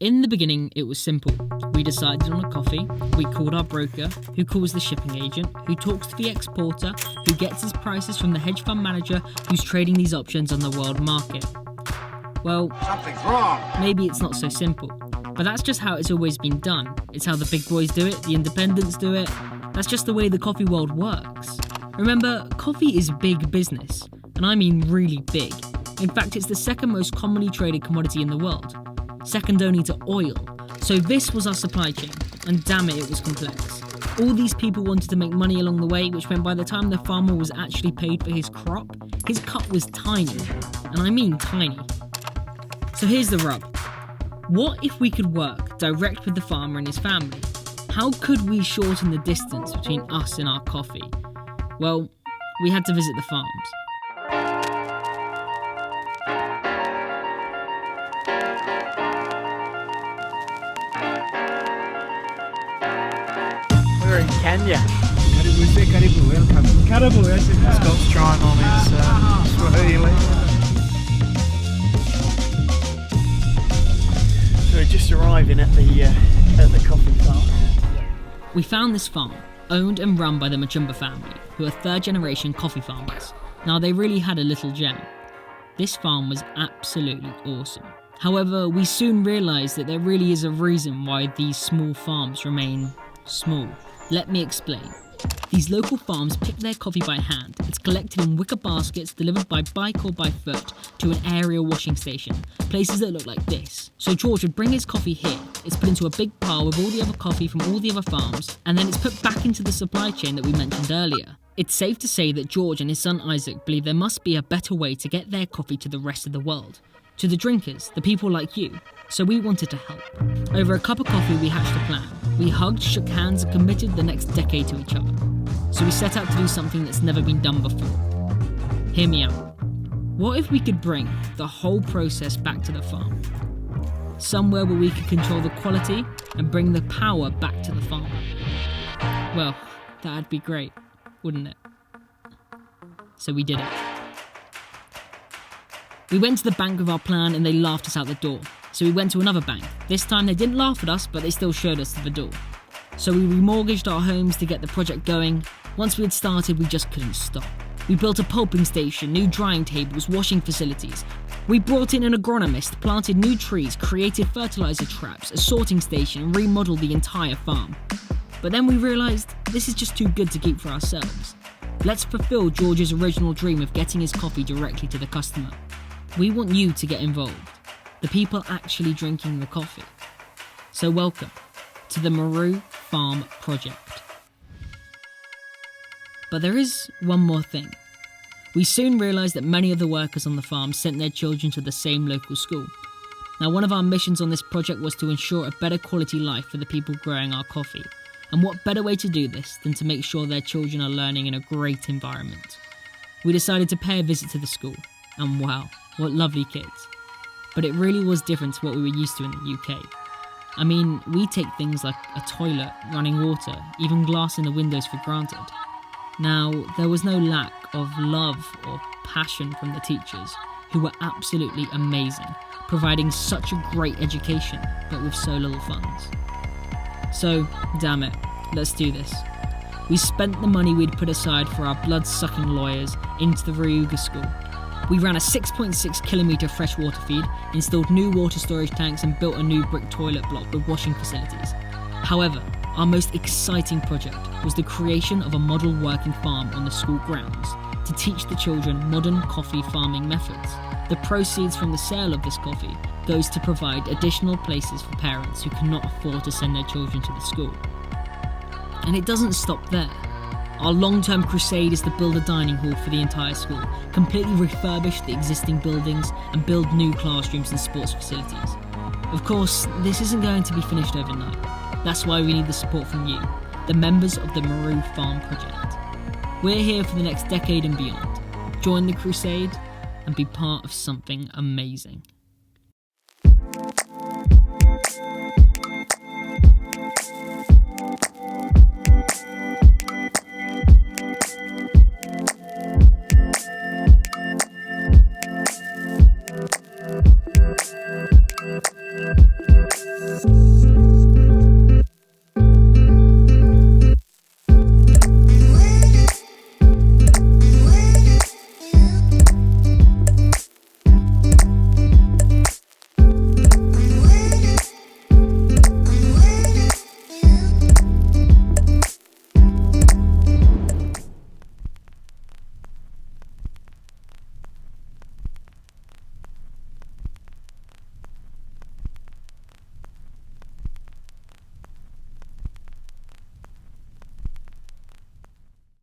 In the beginning, it was simple. We decided on a coffee, we called our broker, who calls the shipping agent, who talks to the exporter, who gets his prices from the hedge fund manager who's trading these options on the world market. Well, something's wrong. Maybe it's not so simple, but that's just how it's always been done. It's how the big boys do it, the independents do it. That's just the way the coffee world works. Remember, coffee is big business, and I mean really big. In fact, it's the second most commonly traded commodity in the world, second only to oil. So this was our supply chain, and damn it was complex. All these people wanted to make money along the way, which meant by the time the farmer was actually paid for his crop, his cut was tiny, and I mean tiny. So here's the rub. What if we could work direct with the farmer and his family? How could we shorten the distance between us and our coffee? Well, we had to visit the farms. We're in Kenya. Karibu, say karibu, welcome. Karibu, yes, Scott's trying on his Swahili. So we're just arriving at the coffee farm. We found this farm, owned and run by the Machumba family, who are third-generation coffee farmers. Now, they really had a little gem. This farm was absolutely awesome. However, we soon realised that there really is a reason why these small farms remain small. Let me explain. These local farms pick their coffee by hand. It's collected in wicker baskets, delivered by bike or by foot to an area washing station, places that look like this. So George would bring his coffee here. It's put into a big pile with all the other coffee from all the other farms, and then it's put back into the supply chain that we mentioned earlier. It's safe to say that George and his son Isaac believe there must be a better way to get their coffee to the rest of the world. To the drinkers, the people like you. So we wanted to help. Over a cup of coffee, we hatched a plan. We hugged, shook hands, and committed the next decade to each other. So we set out to do something that's never been done before. Hear me out. What if we could bring the whole process back to the farm? Somewhere where we could control the quality and bring the power back to the farmer. Well, that'd be great, wouldn't it? So we did it. We went to the bank with our plan and they laughed us out the door. So we went to another bank. This time they didn't laugh at us, but they still showed us to the door. So we remortgaged our homes to get the project going. Once we had started, we just couldn't stop. We built a pulping station, new drying tables, washing facilities. We brought in an agronomist, planted new trees, created fertilizer traps, a sorting station, and remodeled the entire farm. But then we realised this is just too good to keep for ourselves. Let's fulfil George's original dream of getting his coffee directly to the customer. We want you to get involved, the people actually drinking the coffee. So welcome to the Maru Farm Project. But there is one more thing. We soon realised that many of the workers on the farm sent their children to the same local school. Now, one of our missions on this project was to ensure a better quality life for the people growing our coffee. And what better way to do this than to make sure their children are learning in a great environment? We decided to pay a visit to the school, and wow, what lovely kids. But it really was different to what we were used to in the UK. I mean, we take things like a toilet, running water, even glass in the windows for granted. Now, there was no lack of love or passion from the teachers, who were absolutely amazing, providing such a great education, but with so little funds. So, damn it, let's do this. We spent the money we'd put aside for our blood-sucking lawyers into the Ryuga school. We ran a 6.6 kilometre freshwater feed, installed new water storage tanks and built a new brick toilet block with washing facilities. However, our most exciting project was the creation of a model working farm on the school grounds to teach the children modern coffee farming methods. The proceeds from the sale of this coffee goes to provide additional places for parents who cannot afford to send their children to the school. And it doesn't stop there. Our long-term crusade is to build a dining hall for the entire school, completely refurbish the existing buildings and build new classrooms and sports facilities. Of course, this isn't going to be finished overnight. That's why we need the support from you, the members of the Maru Farm Project. We're here for the next decade and beyond. Join the crusade and be part of something amazing. Karibu.